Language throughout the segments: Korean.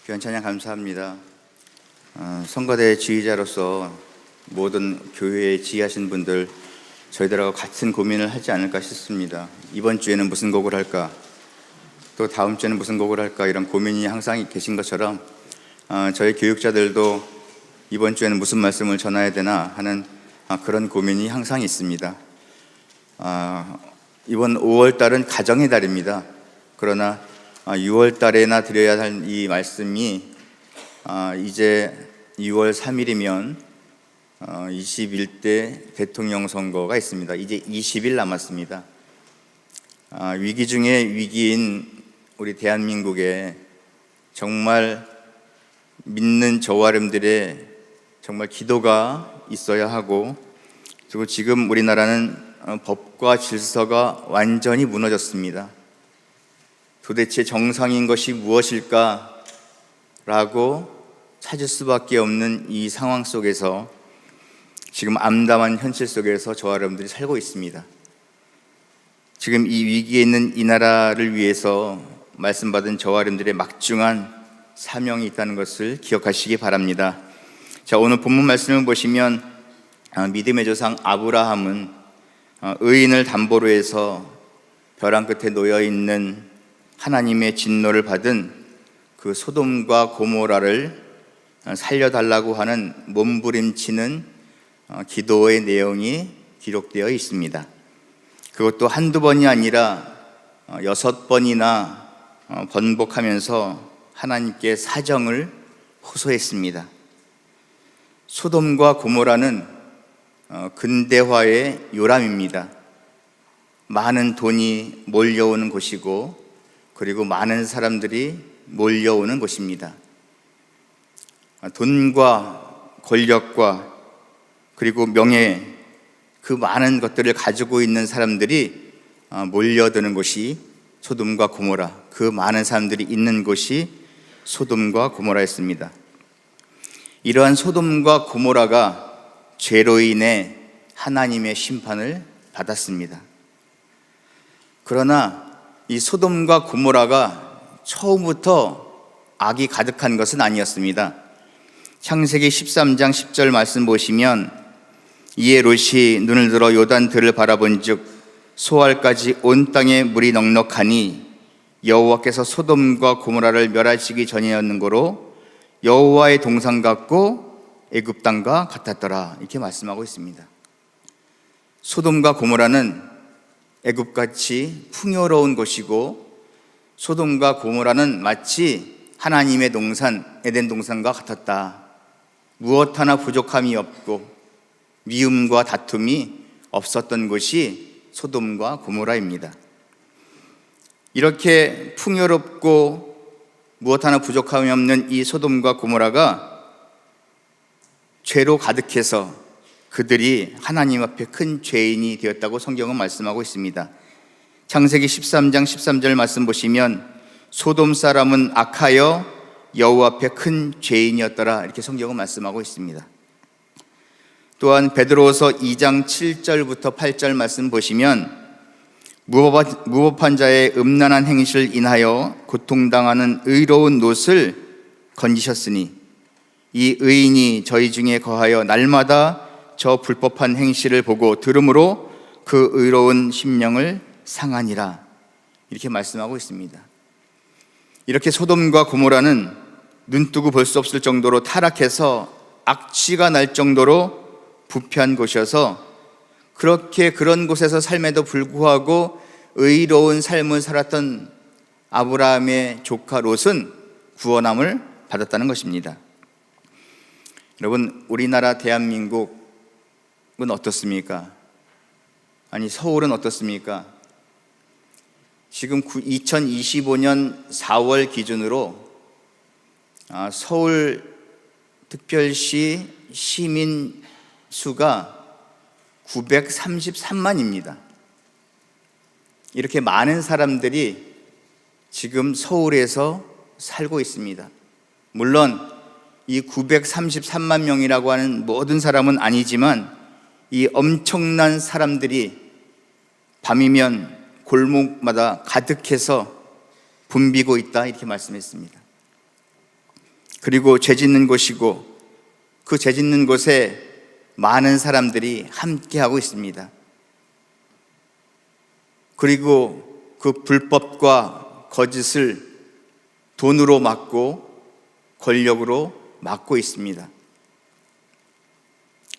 귀한 찬양 감사합니다. 선거대 지휘자로서 모든 교회에 지휘하신 분들 저희들하고 같은 고민을 하지 않을까 싶습니다. 이번 주에는 무슨 곡을 할까, 또 다음 주에는 무슨 곡을 할까, 이런 고민이 항상 계신 것처럼 저희 교육자들도 이번 주에는 무슨 말씀을 전해야 되나 하는 그런 고민이 항상 있습니다. 이번 5월 달은 가정의 달입니다. 그러나 6월 달에나 드려야 할 이 말씀이 이제 6월 3일이면 21대 대통령 선거가 있습니다. 이제 20일 남았습니다. 위기 중에 위기인 우리 대한민국에 정말 믿는 저와 여러분들의 정말 기도가 있어야 하고, 그리고 지금 우리나라는 법과 질서가 완전히 무너졌습니다. 도대체 정상인 것이 무엇일까? 라고 찾을 수밖에 없는 이 상황 속에서, 지금 암담한 현실 속에서 저와 여러분들이 살고 있습니다. 지금 이 위기에 있는 이 나라를 위해서 말씀받은 저와 여러분들의 막중한 사명이 있다는 것을 기억하시기 바랍니다. 자, 오늘 본문 말씀을 보시면 믿음의 조상 아브라함은 의인을 담보로 해서 벼랑 끝에 놓여있는 하나님의 진노를 받은 그 소돔과 고모라를 살려달라고 하는 몸부림치는 기도의 내용이 기록되어 있습니다. 그것도 한두 번이 아니라 6번이나 번복하면서 하나님께 사정을 호소했습니다. 소돔과 고모라는 근대화의 요람입니다. 많은 돈이 몰려오는 곳이고, 그리고 많은 사람들이 몰려오는 곳입니다. 돈과 권력과 그리고 명예, 그 많은 것들을 가지고 있는 사람들이 몰려드는 곳이 소돔과 고모라, 그 많은 사람들이 있는 곳이 소돔과 고모라였습니다. 이러한 소돔과 고모라가 죄로 인해 하나님의 심판을 받았습니다. 그러나 이 소돔과 고모라가 처음부터 악이 가득한 것은 아니었습니다. 창세기 13장 10절 말씀 보시면, 이에 롯이 눈을 들어 요단들을 바라본즉 소알까지 온 땅에 물이 넉넉하니 여호와께서 소돔과 고모라를 멸하시기 전이었는고로 여호와의 동산 같고 애굽 땅과 같았더라, 이렇게 말씀하고 있습니다. 소돔과 고모라는 애굽같이 풍요로운 곳이고, 소돔과 고모라는 마치 하나님의 동산 에덴 동산과 같았다. 무엇 하나 부족함이 없고 미움과 다툼이 없었던 곳이 소돔과 고모라입니다. 이렇게 풍요롭고 무엇 하나 부족함이 없는 이 소돔과 고모라가 죄로 가득해서 그들이 하나님 앞에 큰 죄인이 되었다고 성경은 말씀하고 있습니다. 창세기 13장 13절 말씀 보시면, 소돔 사람은 악하여 여호와 앞에 큰 죄인이었더라, 이렇게 성경은 말씀하고 있습니다. 또한 베드로후서 2장 7절부터 8절 말씀 보시면, 무법한 자의 음란한 행실을 인하여 고통당하는 의로운 롯을 건지셨으니 이 의인이 저희 중에 거하여 날마다 저 불법한 행실을 보고 들음으로 그 의로운 심령을 상하니라, 이렇게 말씀하고 있습니다. 이렇게 소돔과 고모라는 눈뜨고 볼 수 없을 정도로 타락해서 악취가 날 정도로 부패한 곳이어서, 그렇게 그런 곳에서 삶에도 불구하고 의로운 삶을 살았던 아브라함의 조카 롯은 구원함을 받았다는 것입니다. 여러분, 우리나라 대한민국은 어떻습니까? 아니, 서울은 어떻습니까? 지금 2025년 4월 기준으로 서울 특별시 시민 수가 933만입니다. 이렇게 많은 사람들이 지금 서울에서 살고 있습니다. 물론 이 933만 명이라고 하는 모든 사람은 아니지만, 이 엄청난 사람들이 밤이면 골목마다 가득해서 붐비고 있다, 이렇게 말씀했습니다. 그리고 죄 짓는 곳이고 그 죄 짓는 곳에 많은 사람들이 함께하고 있습니다. 그리고 그 불법과 거짓을 돈으로 막고 권력으로 막고 있습니다.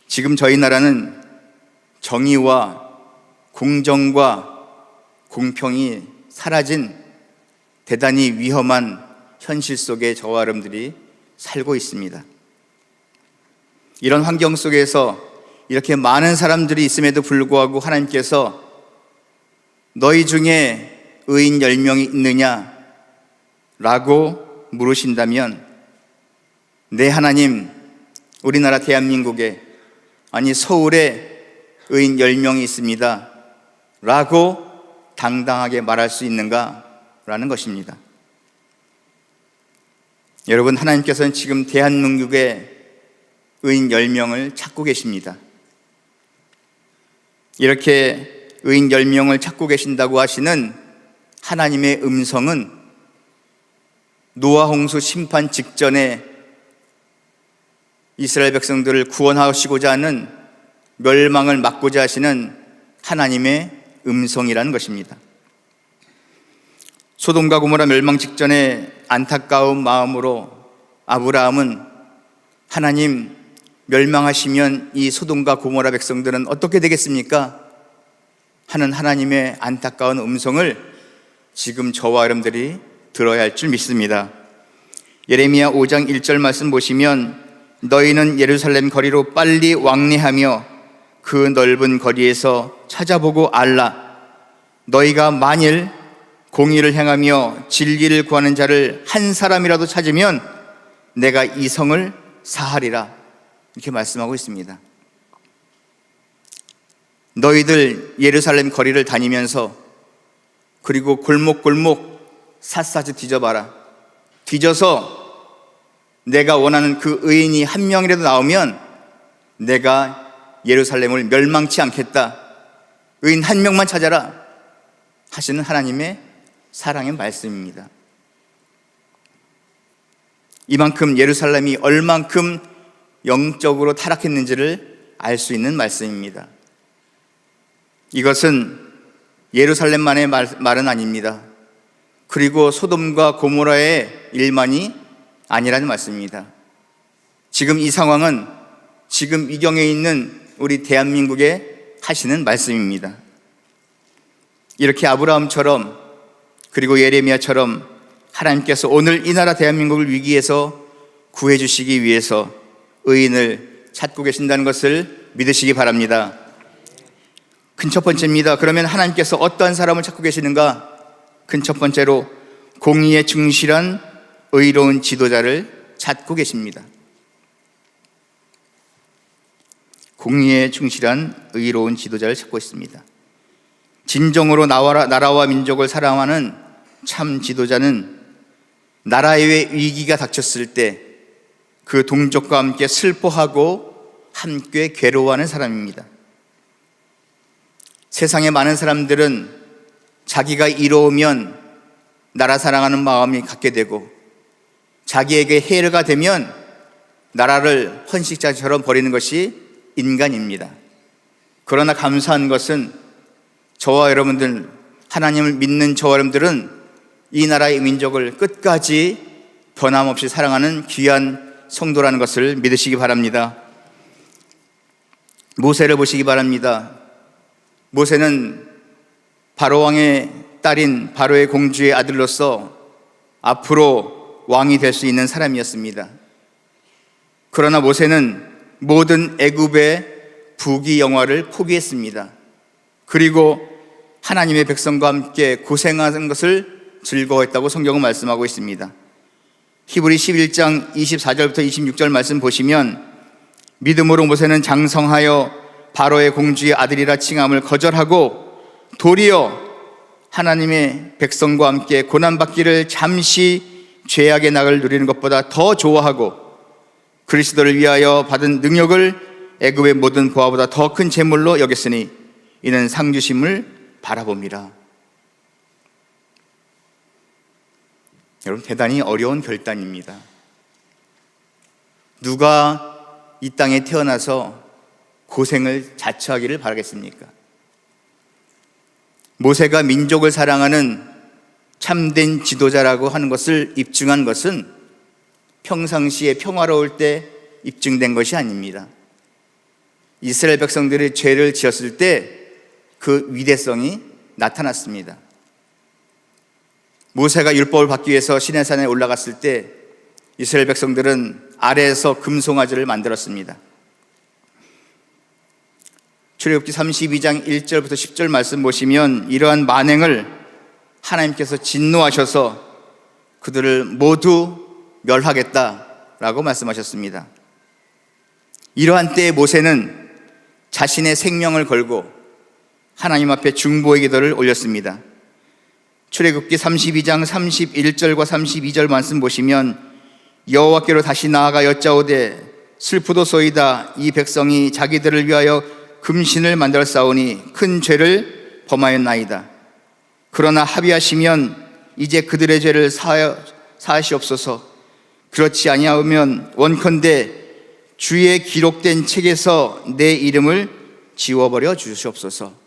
지금 저희 나라는 정의와 공정과 공평이 사라진 대단히 위험한 현실 속에 저와 여러분들이 살고 있습니다. 이런 환경 속에서 이렇게 많은 사람들이 있음에도 불구하고 하나님께서 너희 중에 의인 10명이 있느냐? 라고 물으신다면, 네 하나님, 우리나라 대한민국에, 아니 서울에 의인 10명이 있습니다 라고 당당하게 말할 수 있는가? 라는 것입니다. 여러분, 하나님께서는 지금 대한민국에 의인 10명을 찾고 계십니다. 이렇게 의인 10명을 찾고 계신다고 하시는 하나님의 음성은 노아 홍수 심판 직전에 이스라엘 백성들을 구원하시고자 하는 멸망을 막고자 하시는 하나님의 음성이라는 것입니다. 소돔과 고모라 멸망 직전에 안타까운 마음으로 아브라함은 하나님, 멸망하시면 이 소돔과 고모라 백성들은 어떻게 되겠습니까? 하는 하나님의 안타까운 음성을 지금 저와 여러분들이 들어야 할 줄 믿습니다. 예레미야 5장 1절 말씀 보시면, 너희는 예루살렘 거리로 빨리 왕래하며 그 넓은 거리에서 찾아보고 알라. 너희가 만일 공의를 행하며 진리를 구하는 자를 한 사람이라도 찾으면 내가 이 성을 사하리라. 이렇게 말씀하고 있습니다. 너희들 예루살렘 거리를 다니면서 그리고 골목골목 샅샅이 뒤져봐라. 뒤져서 내가 원하는 그 의인이 한 명이라도 나오면 내가 예루살렘을 멸망치 않겠다. 의인 한 명만 찾아라 하시는 하나님의 사랑의 말씀입니다. 이만큼 예루살렘이 얼만큼 영적으로 타락했는지를 알 수 있는 말씀입니다. 이것은 예루살렘만의 말은 아닙니다. 그리고 소돔과 고모라의 일만이 아니라는 말씀입니다. 지금 이 상황은 지금 이경에 있는 우리 대한민국에 하시는 말씀입니다. 이렇게 아브라함처럼 그리고 예레미야처럼 하나님께서 오늘 이 나라 대한민국을 위기에서 구해 주시기 위해서 의인을 찾고 계신다는 것을 믿으시기 바랍니다. 큰 첫 번째입니다. 그러면 하나님께서 어떠한 사람을 찾고 계시는가? 큰 첫 번째로 공의에 충실한 의로운 지도자를 찾고 계십니다. 공의에 충실한 의로운 지도자를 찾고 있습니다. 진정으로 나라와 민족을 사랑하는 참 지도자는 나라의 위기가 닥쳤을 때 그 동족과 함께 슬퍼하고 함께 괴로워하는 사람입니다. 세상의 많은 사람들은 자기가 이로우면 나라 사랑하는 마음이 갖게 되고 자기에게 해가 되면 나라를 헌식자처럼 버리는 것이 인간입니다. 그러나 감사한 것은 저와 여러분들, 하나님을 믿는 저와 여러분들은 이 나라의 민족을 끝까지 변함없이 사랑하는 귀한 성도라는 것을 믿으시기 바랍니다. 모세를 보시기 바랍니다. 모세는 바로 왕의 딸인 바로의 공주의 아들로서 앞으로 왕이 될 수 있는 사람이었습니다. 그러나 모세는 모든 애굽의 부귀 영화를 포기했습니다. 그리고 하나님의 백성과 함께 고생하는 것을 즐거워했다고 성경은 말씀하고 있습니다. 히브리 11장 24절부터 26절 말씀 보시면, 믿음으로 모세는 장성하여 바로의 공주의 아들이라 칭함을 거절하고 도리어 하나님의 백성과 함께 고난받기를 잠시 죄악의 낙을 누리는 것보다 더 좋아하고 그리스도를 위하여 받은 능력을 애굽의 모든 보화보다 더 큰 재물로 여겼으니 이는 상주심을 바라봅니다. 여러분, 대단히 어려운 결단입니다. 누가 이 땅에 태어나서 고생을 자처하기를 바라겠습니까? 모세가 민족을 사랑하는 참된 지도자라고 하는 것을 입증한 것은 평상시에 평화로울 때 입증된 것이 아닙니다. 이스라엘 백성들이 죄를 지었을 때 그 위대성이 나타났습니다. 모세가 율법을 받기 위해서 시내산에 올라갔을 때 이스라엘 백성들은 아래에서 금송아지를 만들었습니다. 출애굽기 32장 1절부터 10절 말씀 보시면 이러한 만행을 하나님께서 진노하셔서 그들을 모두 멸하겠다라고 말씀하셨습니다. 이러한 때에 모세는 자신의 생명을 걸고 하나님 앞에 중보의 기도를 올렸습니다. 출애굽기 32장 31절과 32절 말씀 보시면 여호와께로 다시 나아가 여짜오되 슬프도소이다. 이 백성이 자기들을 위하여 금신을 만들어 싸우니 큰 죄를 범하였나이다. 그러나 합의하시면 이제 그들의 죄를 사하시옵소서. 그렇지 아니하면 원컨대 주의 기록된 책에서 내 이름을 지워버려 주시옵소서.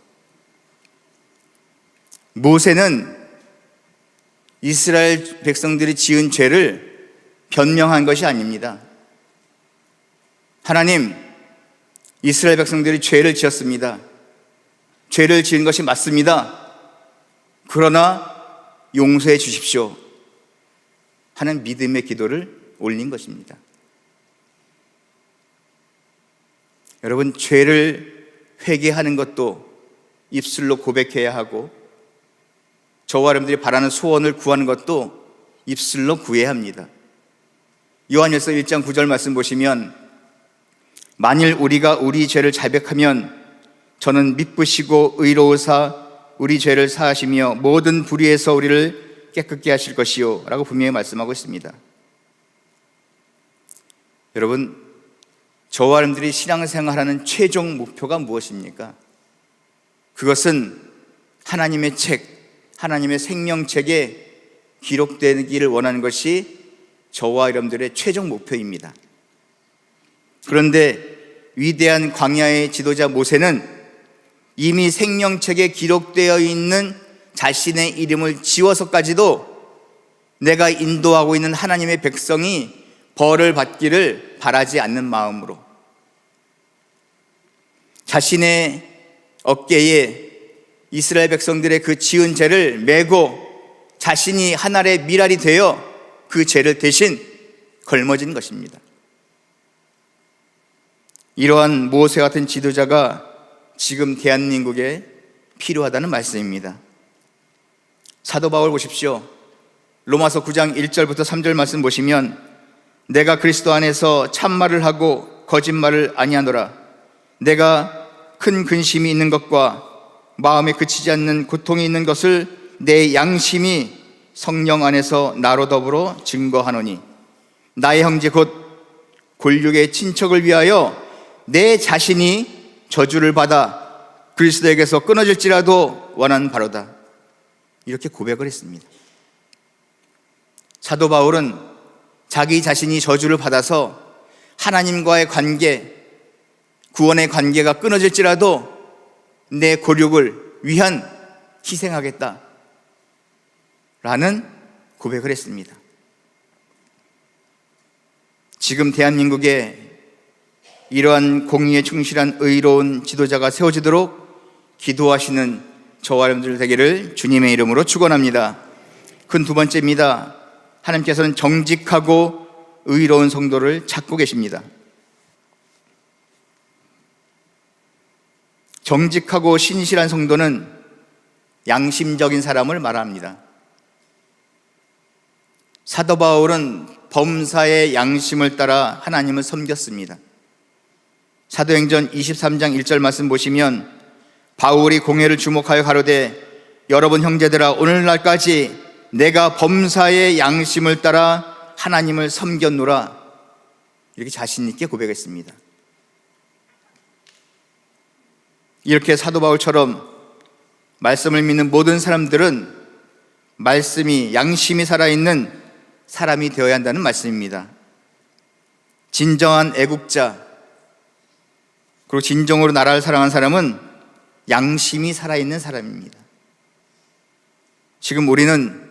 모세는 이스라엘 백성들이 지은 죄를 변명한 것이 아닙니다. 하나님, 이스라엘 백성들이 죄를 지었습니다. 죄를 지은 것이 맞습니다. 그러나 용서해 주십시오 하는 믿음의 기도를 올린 것입니다. 여러분, 죄를 회개하는 것도 입술로 고백해야 하고 저와 여러분들이 바라는 소원을 구하는 것도 입술로 구해야 합니다. 요한일서 1장 9절 말씀 보시면 만일 우리가 우리 죄를 자백하면 저는 미쁘시고 의로우사 우리 죄를 사하시며 모든 불의에서 우리를 깨끗게 하실 것이요 라고 분명히 말씀하고 있습니다. 여러분, 저와 여러분들이 신앙생활하는 최종 목표가 무엇입니까? 그것은 하나님의 책, 하나님의 생명책에 기록되기를 원하는 것이 저와 여러분들의 최종 목표입니다. 그런데 위대한 광야의 지도자 모세는 이미 생명책에 기록되어 있는 자신의 이름을 지워서까지도 내가 인도하고 있는 하나님의 백성이 벌을 받기를 바라지 않는 마음으로 자신의 어깨에 이스라엘 백성들의 그 지은 죄를 메고 자신이 하늘의 미랄이 되어 그 죄를 대신 걸머진 것입니다. 이러한 모세 같은 지도자가 지금 대한민국에 필요하다는 말씀입니다. 사도 바울 보십시오. 로마서 9장 1절부터 3절 말씀 보시면 내가 그리스도 안에서 참말을 하고 거짓말을 아니하노라. 내가 큰 근심이 있는 것과 마음에 그치지 않는 고통이 있는 것을 내 양심이 성령 안에서 나로 더불어 증거하노니 나의 형제 곧 골육의 친척을 위하여 내 자신이 저주를 받아 그리스도에게서 끊어질지라도 원하는 바로다. 이렇게 고백을 했습니다. 사도 바울은 자기 자신이 저주를 받아서 하나님과의 관계, 구원의 관계가 끊어질지라도 내 골육을 위한 희생하겠다 라는 고백을 했습니다. 지금 대한민국에 이러한 공의에 충실한 의로운 지도자가 세워지도록 기도하시는 저와 여러분들 되기를 주님의 이름으로 축원합니다. 큰 두 번째입니다. 하나님께서는 정직하고 의로운 성도를 찾고 계십니다. 정직하고 신실한 성도는 양심적인 사람을 말합니다. 사도 바울은 범사의 양심을 따라 하나님을 섬겼습니다. 사도행전 23장 1절 말씀 보시면 바울이 공회를 주목하여 가로되 여러분 형제들아 오늘날까지 내가 범사의 양심을 따라 하나님을 섬겼노라 이렇게 자신 있게 고백했습니다. 이렇게 사도 바울처럼 말씀을 믿는 모든 사람들은 말씀이 양심이 살아있는 사람이 되어야 한다는 말씀입니다. 진정한 애국자, 그리고 진정으로 나라를 사랑하는 사람은 양심이 살아있는 사람입니다. 지금 우리는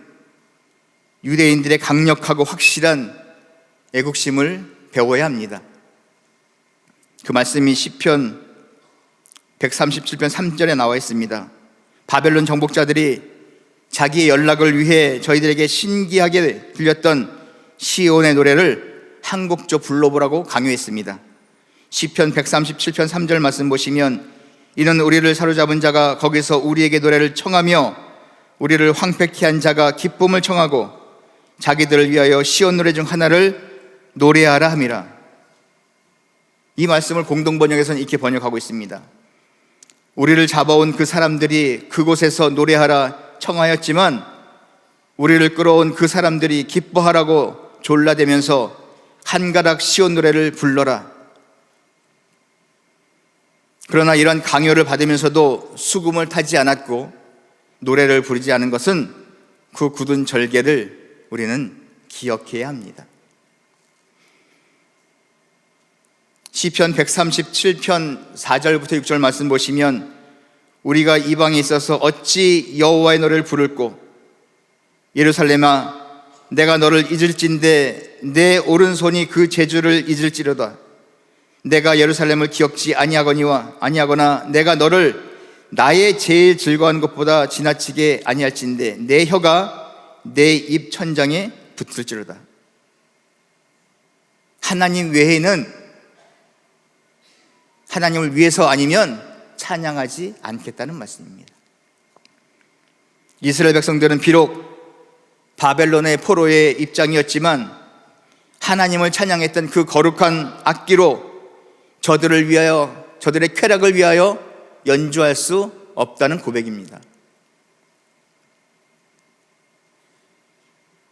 유대인들의 강력하고 확실한 애국심을 배워야 합니다. 그 말씀이 시편 137편 3절에 나와 있습니다. 바벨론 정복자들이 자기의 연락을 위해 저희들에게 신기하게 들렸던 시온의 노래를 한 곡조 불러보라고 강요했습니다. 시편 137편 3절 말씀 보시면, 이는 우리를 사로잡은 자가 거기서 우리에게 노래를 청하며 우리를 황폐케 한 자가 기쁨을 청하고 자기들을 위하여 시온 노래 중 하나를 노래하라 함이라. 이 말씀을 공동번역에서는 이렇게 번역하고 있습니다. 우리를 잡아온 그 사람들이 그곳에서 노래하라 청하였지만 우리를 끌어온 그 사람들이 기뻐하라고 졸라대면서 한가락 시온 노래를 불러라. 그러나 이런 강요를 받으면서도 수금을 타지 않았고 노래를 부르지 않은 것은 그 굳은 절개를 우리는 기억해야 합니다. 시편 137편 4절부터 6절 말씀 보시면, 우리가 이방에 있어서 어찌 여호와의 노래를 부를꼬, 예루살렘아 내가 너를 잊을진대 내 오른손이 그 제주를 잊을지로다. 내가 예루살렘을 기억지 아니하거나 내가 너를 나의 제일 즐거운 것보다 지나치게 아니할진대 내 혀가 내 입 천장에 붙을지로다. 하나님 외에는, 하나님을 위해서 아니면 찬양하지 않겠다는 말씀입니다. 이스라엘 백성들은 비록 바벨론의 포로의 입장이었지만 하나님을 찬양했던 그 거룩한 악기로 저들을 위하여, 저들의 쾌락을 위하여 연주할 수 없다는 고백입니다.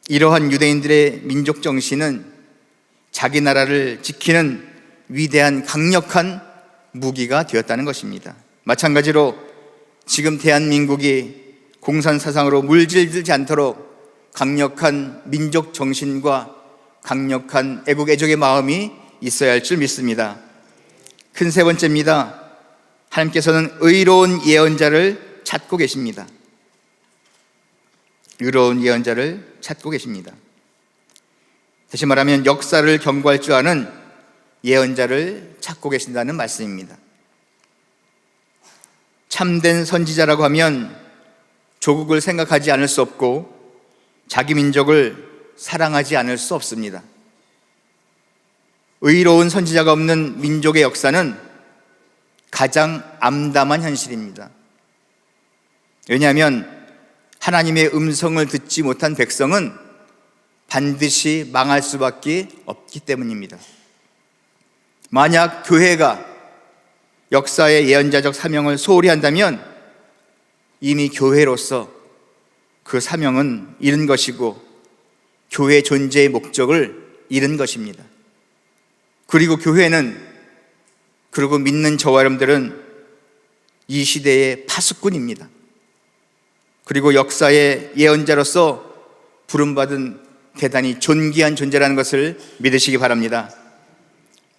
이러한 유대인들의 민족 정신은 자기 나라를 지키는 위대한 강력한 무기가 되었다는 것입니다. 마찬가지로 지금 대한민국이 공산사상으로 물질들지 않도록 강력한 민족 정신과 강력한 애국 애족의 마음이 있어야 할 줄 믿습니다. 큰 세 번째입니다. 하나님께서는 의로운 예언자를 찾고 계십니다. 의로운 예언자를 찾고 계십니다. 다시 말하면 역사를 경고할 줄 아는 예언자를 찾고 계신다는 말씀입니다. 참된 선지자라고 하면 조국을 생각하지 않을 수 없고 자기 민족을 사랑하지 않을 수 없습니다. 의로운 선지자가 없는 민족의 역사는 가장 암담한 현실입니다. 왜냐하면 하나님의 음성을 듣지 못한 백성은 반드시 망할 수밖에 없기 때문입니다. 만약 교회가 역사의 예언자적 사명을 소홀히 한다면 이미 교회로서 그 사명은 잃은 것이고 교회 존재의 목적을 잃은 것입니다. 그리고 교회는, 그리고 믿는 저와 여러분들은 이 시대의 파수꾼입니다. 그리고 역사의 예언자로서 부름받은 대단히 존귀한 존재라는 것을 믿으시기 바랍니다.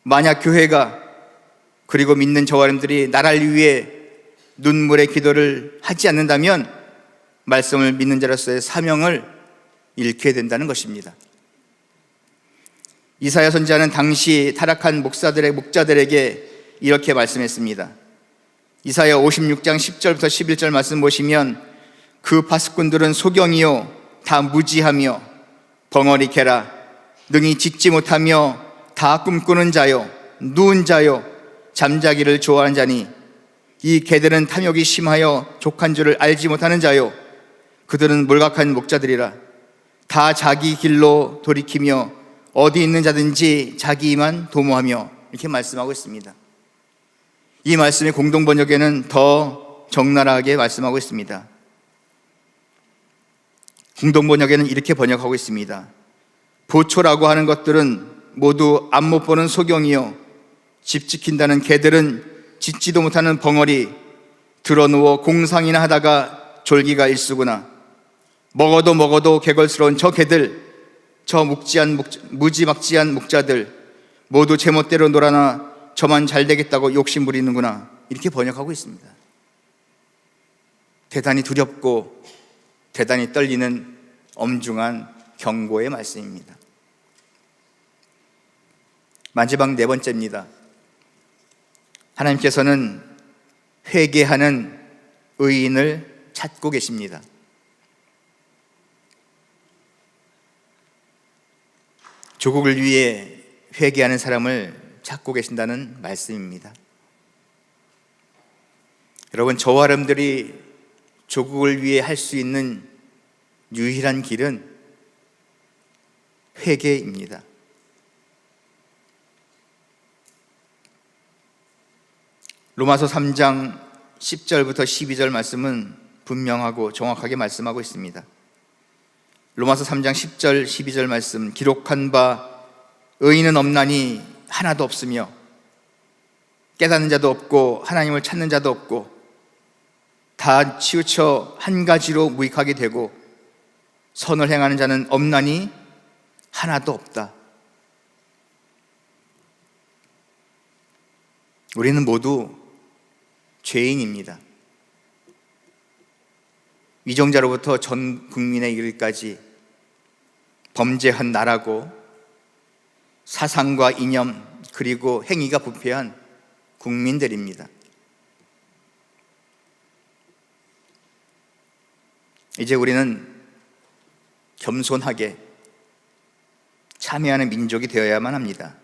만약 교회가, 그리고 믿는 저와 여러분들이 나라를 위해 눈물의 기도를 하지 않는다면 말씀을 믿는 자로서의 사명을 잃게 된다는 것입니다. 이사야 선지자는 당시 타락한 목자들에게 이렇게 말씀했습니다. 이사야 56장 10절부터 11절 말씀 보시면, 그 파수꾼들은 소경이요 다 무지하며 벙어리 개라 능히 짓지 못하며 다 꿈꾸는 자요 누운 자요 잠자기를 좋아하는 자니, 이 개들은 탐욕이 심하여 족한 줄을 알지 못하는 자요 그들은 몰각한 목자들이라. 다 자기 길로 돌이키며 어디 있는 자든지 자기만 도모하며, 이렇게 말씀하고 있습니다. 이 말씀의 공동번역에는 더 적나라하게 말씀하고 있습니다. 공동번역에는 이렇게 번역하고 있습니다. 보초라고 하는 것들은 모두 앞 못 보는 소경이요 집 지킨다는 개들은 짓지도 못하는 벙어리, 드러누워 공상이나 하다가 졸기가 일수구나. 먹어도 개걸스러운 저 개들, 저 무지막지한 목자들, 모두 제멋대로 놀아나 저만 잘 되겠다고 욕심 부리는구나, 이렇게 번역하고 있습니다. 대단히 두렵고 대단히 떨리는 엄중한 경고의 말씀입니다. 마지막 네 번째입니다. 하나님께서는 회개하는 의인을 찾고 계십니다. 조국을 위해 회개하는 사람을 찾고 계신다는 말씀입니다. 여러분, 저와 여러분들이 조국을 위해 할 수 있는 유일한 길은 회개입니다. 로마서 3장 10절부터 12절 말씀은 분명하고 정확하게 말씀하고 있습니다. 로마서 3장 10절 12절 말씀, 기록한 바 의인은 없나니 하나도 없으며 깨닫는 자도 없고 하나님을 찾는 자도 없고 다 치우쳐 한 가지로 무익하게 되고 선을 행하는 자는 없나니 하나도 없다. 우리는 모두 죄인입니다. 위정자로부터 전 국민에 이르기까지 범죄한 나라고 사상과 이념 그리고 행위가 부패한 국민들입니다. 이제 우리는 겸손하게 참여하는 민족이 되어야만 합니다.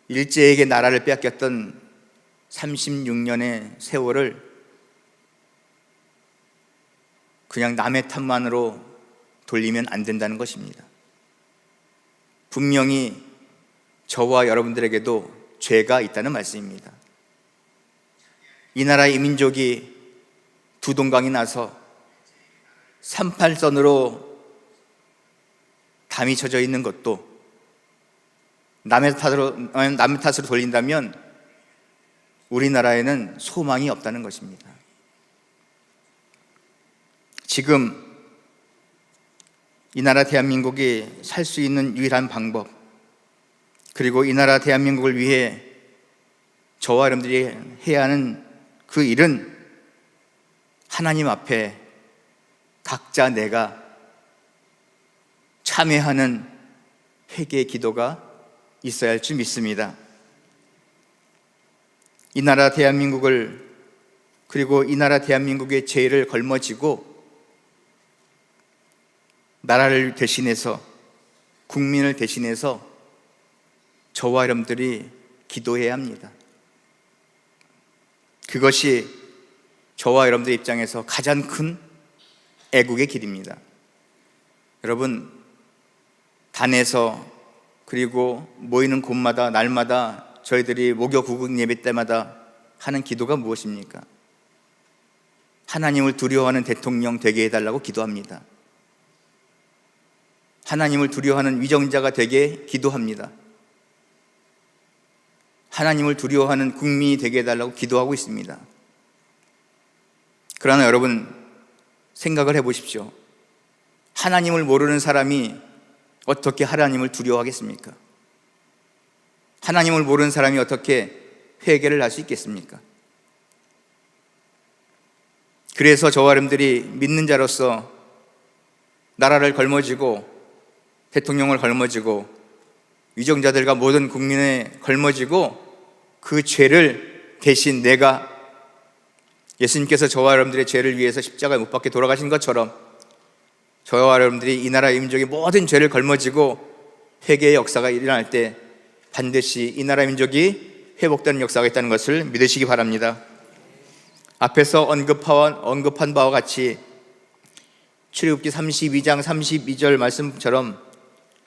일제에게 나라를 빼앗겼던 36년의 세월을 그냥 남의 탓만으로 돌리면 안 된다는 것입니다. 분명히 저와 여러분들에게도 죄가 있다는 말씀입니다. 이 나라의 민족이 두 동강이 나서 38선으로 담이 쳐져 있는 것도 남의 탓으로 돌린다면 우리나라에는 소망이 없다는 것입니다. 지금 이 나라 대한민국이 살 수 있는 유일한 방법, 그리고 이 나라 대한민국을 위해 저와 여러분들이 해야 하는 그 일은 하나님 앞에 각자 내가 참회하는 회개의 기도가 있어야 할 줄 믿습니다. 이 나라 대한민국을, 그리고 이 나라 대한민국의 죄를 걸머지고 나라를 대신해서, 국민을 대신해서 저와 여러분들이 기도해야 합니다. 그것이 저와 여러분들 입장에서 가장 큰 애국의 길입니다. 여러분, 단에서 그리고 모이는 곳마다 날마다 저희들이 목요 구국 예배 때마다 하는 기도가 무엇입니까? 하나님을 두려워하는 대통령 되게 해달라고 기도합니다. 하나님을 두려워하는 위정자가 되게 기도합니다. 하나님을 두려워하는 국민이 되게 해달라고 기도하고 있습니다. 그러나 여러분, 생각을 해보십시오. 하나님을 모르는 사람이 어떻게 하나님을 두려워하겠습니까? 하나님을 모르는 사람이 어떻게 회개를 할 수 있겠습니까? 그래서 저와 여러분들이 믿는 자로서 나라를 걸머지고 대통령을 걸머지고 위정자들과 모든 국민에 걸머지고 그 죄를 대신 내가, 예수님께서 저와 여러분들의 죄를 위해서 십자가에 못 박혀 돌아가신 것처럼 저와 여러분들이 이 나라의 민족의 모든 죄를 걸머지고 회개의 역사가 일어날 때 반드시 이 나라 민족이 회복되는 역사가 있다는 것을 믿으시기 바랍니다. 앞에서 언급한 바와 같이 출애굽기 32장 32절 말씀처럼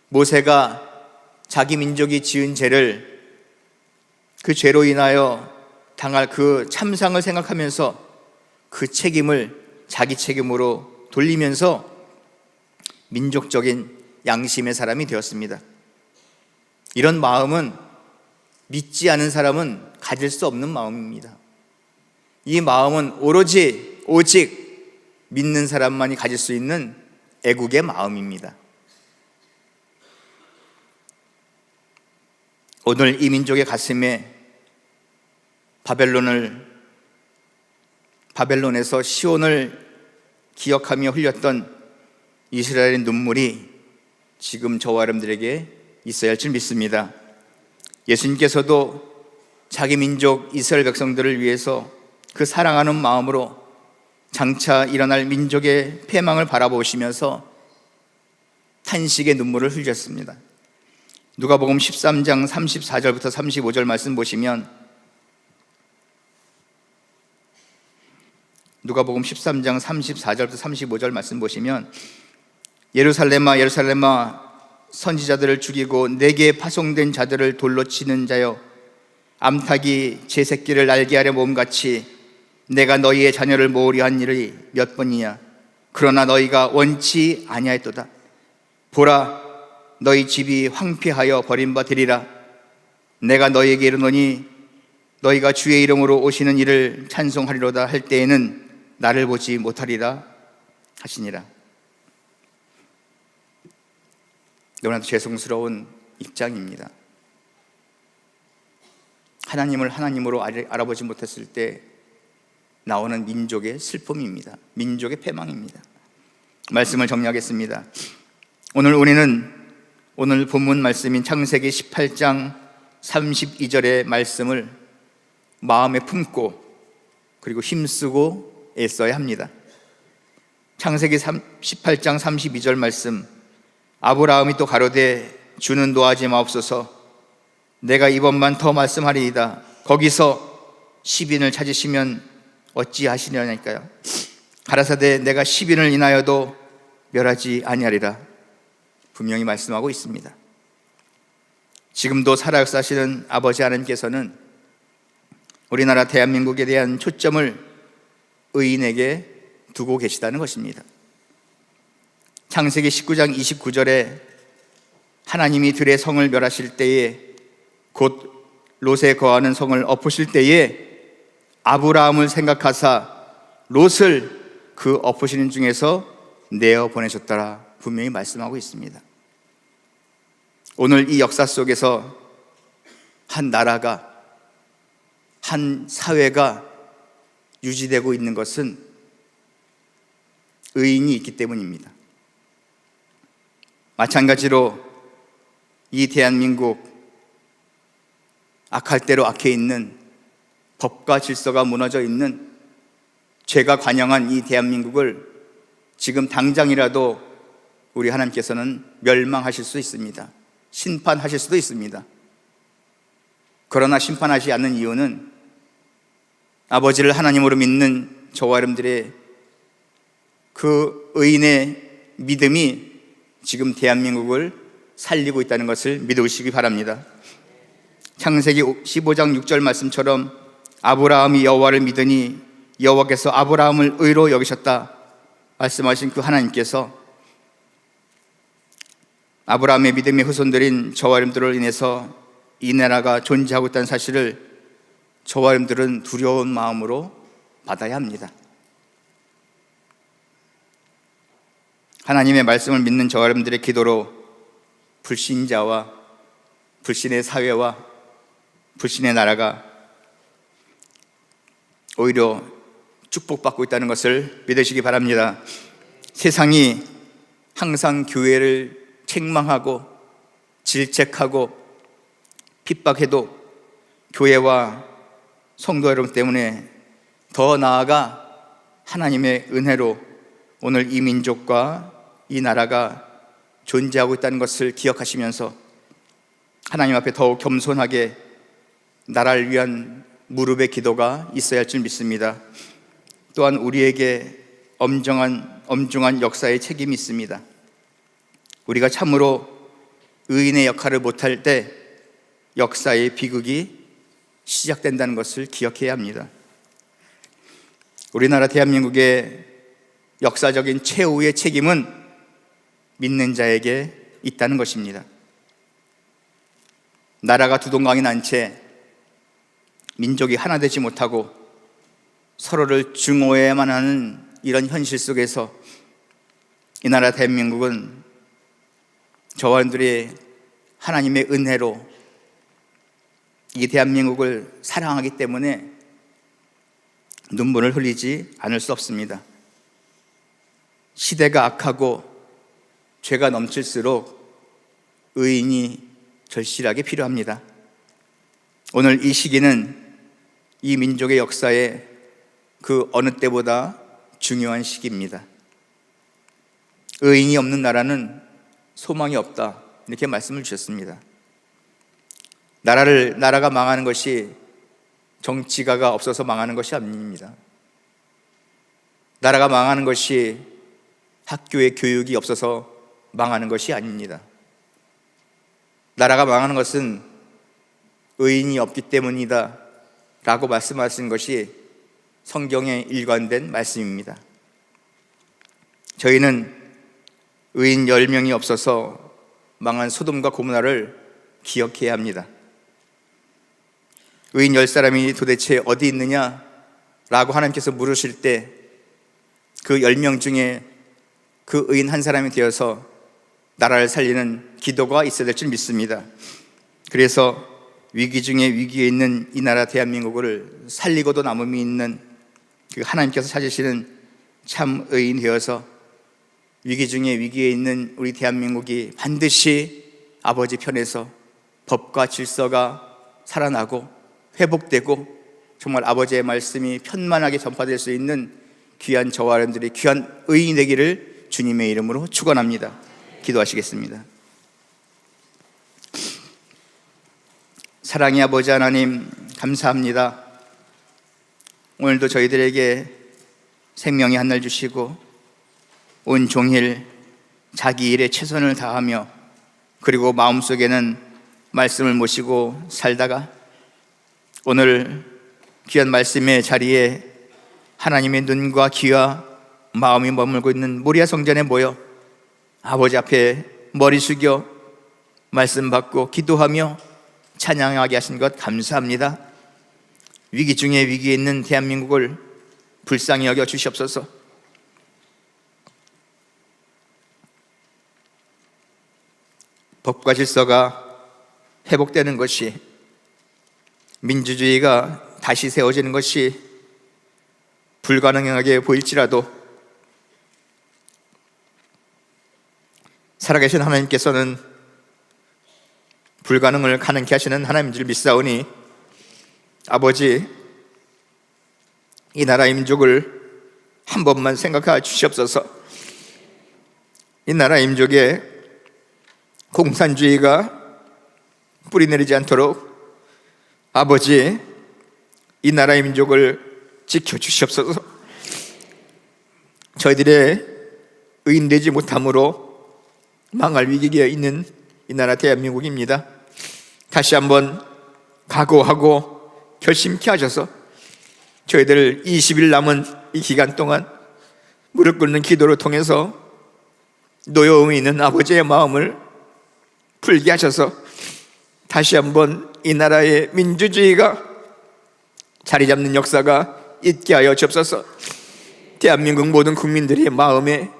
모세가 자기 민족이 지은 죄를, 그 죄로 인하여 당할 그 참상을 생각하면서 그 책임을 자기 책임으로 돌리면서 민족적인 양심의 사람이 되었습니다. 이런 마음은 믿지 않은 사람은 가질 수 없는 마음입니다. 이 마음은 오직 믿는 사람만이 가질 수 있는 애국의 마음입니다. 오늘 이 민족의 가슴에 바벨론에서 시온을 기억하며 흘렸던 이스라엘의 눈물이 지금 저와 여러분들에게 있어야 할 줄 믿습니다. 예수님께서도 자기 민족 이스라엘 백성들을 위해서 그 사랑하는 마음으로 장차 일어날 민족의 패망을 바라보시면서 탄식의 눈물을 흘렸습니다. 누가복음 13장 34절부터 35절 말씀 보시면, 누가복음 13장 34절부터 35절 말씀 보시면, 예루살렘아 예루살렘아 선지자들을 죽이고 내게 파송된 자들을 돌로 치는 자여, 암탉이 제 새끼를 날게 하려 몸같이 내가 너희의 자녀를 모으려 한 일이 몇 번이냐. 그러나 너희가 원치 아니하였도다. 보라, 너희 집이 황폐하여 버림바 되리라. 내가 너희에게 이르노니 너희가 주의 이름으로 오시는 이를 찬송하리로다 할 때에는 나를 보지 못하리라 하시니라. 너무나도 죄송스러운 입장입니다. 하나님을 하나님으로 알아보지 못했을 때 나오는 민족의 슬픔입니다. 민족의 패망입니다. 말씀을 정리하겠습니다. 오늘 본문 말씀인 창세기 18장 32절의 말씀을 마음에 품고 그리고 힘쓰고 애써야 합니다. 창세기 18장 32절 말씀, 아브라함이 또 가로되 주는 노하지 마옵소서. 내가 이번만 더 말씀하리이다. 거기서 10인을 찾으시면 어찌하시려니까요. 가라사대 내가 10인을 인하여도 멸하지 아니하리라. 분명히 말씀하고 있습니다. 지금도 살아 역사하시는 아버지 하나님께서는 우리나라 대한민국에 대한 초점을 의인에게 두고 계시다는 것입니다. 창세기 19장 29절에 하나님이 들의 성을 멸하실 때에, 곧 롯에 거하는 성을 엎으실 때에 아브라함을 생각하사 롯을 그 엎으시는 중에서 내어 보내셨더라 분명히 말씀하고 있습니다. 오늘 이 역사 속에서 한 나라가, 한 사회가 유지되고 있는 것은 의인이 있기 때문입니다. 마찬가지로 이 대한민국, 악할 대로 악해 있는, 법과 질서가 무너져 있는, 죄가 관영한 이 대한민국을 지금 당장이라도 우리 하나님께서는 멸망하실 수 있습니다. 심판하실 수도 있습니다. 그러나 심판하지 않는 이유는 아버지를 하나님으로 믿는 저와 여러분들의 그 의인의 믿음이 지금 대한민국을 살리고 있다는 것을 믿으시기 바랍니다. 창세기 15장 6절 말씀처럼 아브라함이 여호와를 믿으니 여호와께서 아브라함을 의로 여기셨다 말씀하신 그 하나님께서 아브라함의 믿음의 후손들인 저와 여러분들을 인해서 이 나라가 존재하고 있다는 사실을 저와 여러분들은 두려운 마음으로 받아야 합니다. 하나님의 말씀을 믿는 저와 여러분들의 기도로 불신자와 불신의 사회와 불신의 나라가 오히려 축복받고 있다는 것을 믿으시기 바랍니다. 세상이 항상 교회를 책망하고 질책하고 핍박해도 교회와 성도 여러분 때문에 더 나아가 하나님의 은혜로 오늘 이 민족과 이 나라가 존재하고 있다는 것을 기억하시면서 하나님 앞에 더욱 겸손하게 나라를 위한 무릎의 기도가 있어야 할 줄 믿습니다. 또한 우리에게 엄중한 역사의 책임이 있습니다. 우리가 참으로 의인의 역할을 못할 때 역사의 비극이 시작된다는 것을 기억해야 합니다. 우리나라 대한민국의 역사적인 최후의 책임은 믿는 자에게 있다는 것입니다. 나라가 두동강이 난 채 민족이 하나 되지 못하고 서로를 증오해야만 하는 이런 현실 속에서 이 나라 대한민국은 저와 여러분들이 하나님의 은혜로 이 대한민국을 사랑하기 때문에 눈물을 흘리지 않을 수 없습니다. 시대가 악하고 죄가 넘칠수록 의인이 절실하게 필요합니다. 오늘 이 시기는 이 민족의 역사에 그 어느 때보다 중요한 시기입니다. 의인이 없는 나라는 소망이 없다, 이렇게 말씀을 주셨습니다. 나라가 망하는 것이 정치가가 없어서 망하는 것이 아닙니다. 나라가 망하는 것이 학교의 교육이 없어서 망하는 것이 아닙니다. 나라가 망하는 것은 의인이 없기 때문이다 라고 말씀하신 것이 성경에 일관된 말씀입니다. 저희는 의인 10명이 없어서 망한 소돔과 고모라를 기억해야 합니다. 의인 10사람이 도대체 어디 있느냐 라고 하나님께서 물으실 때 그 10명 중에 그 의인 한 사람이 되어서 나라를 살리는 기도가 있어야 될 줄 믿습니다. 그래서 위기 중에 위기에 있는 이 나라 대한민국을 살리고도 남음이 있는 그 하나님께서 찾으시는 참 의인 되어서 위기 중에 위기에 있는 우리 대한민국이 반드시 아버지 편에서 법과 질서가 살아나고 회복되고 정말 아버지의 말씀이 편만하게 전파될 수 있는 귀한 저와 여러분들이 귀한 의인이 되기를 주님의 이름으로 축원합니다. 기도하시겠습니다. 사랑의 아버지 하나님, 감사합니다. 오늘도 저희들에게 생명의 한날 주시고 온 종일 자기 일에 최선을 다하며 그리고 마음속에는 말씀을 모시고 살다가 오늘 귀한 말씀의 자리에 하나님의 눈과 귀와 마음이 머물고 있는 모리아 성전에 모여 아버지 앞에 머리 숙여 말씀 받고 기도하며 찬양하게 하신 것 감사합니다. 위기 중에 위기에 있는 대한민국을 불쌍히 여겨 주시옵소서. 법과 질서가 회복되는 것이, 민주주의가 다시 세워지는 것이 불가능하게 보일지라도 살아계신 하나님께서는 불가능을 가능케 하시는 하나님인 줄 믿사오니 아버지, 이 나라의 민족을 한 번만 생각하여 주시옵소서. 이 나라의 민족에 공산주의가 뿌리내리지 않도록 아버지, 이 나라의 민족을 지켜주시옵소서. 저희들의 의인되지 못함으로 망할 위기에 있는 이 나라 대한민국입니다. 다시 한번 각오하고 결심케 하셔서 저희들 20일 남은 이 기간 동안 무릎 꿇는 기도를 통해서 노여움이 있는 아버지의 마음을 풀게 하셔서 다시 한번 이 나라의 민주주의가 자리 잡는 역사가 있게 하여 주옵소서. 대한민국 모든 국민들의 마음에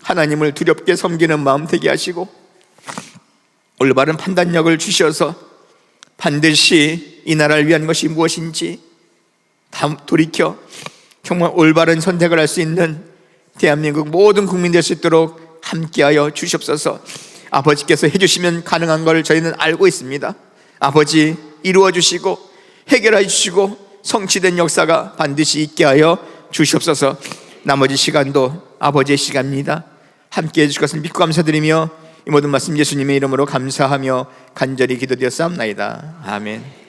하나님을 두렵게 섬기는 마음 되게 하시고 올바른 판단력을 주셔서 반드시 이 나라를 위한 것이 무엇인지 돌이켜 정말 올바른 선택을 할 수 있는 대한민국 모든 국민 될 수 있도록 함께하여 주시옵소서. 아버지께서 해주시면 가능한 걸 저희는 알고 있습니다. 아버지, 이루어 주시고 해결해 주시고 성취된 역사가 반드시 있게 하여 주시옵소서. 나머지 시간도 아버지의 시간입니다. 함께해 주실 것을 믿고 감사드리며 이 모든 말씀 예수님의 이름으로 감사하며 간절히 기도드렸사옵나이다. 아멘.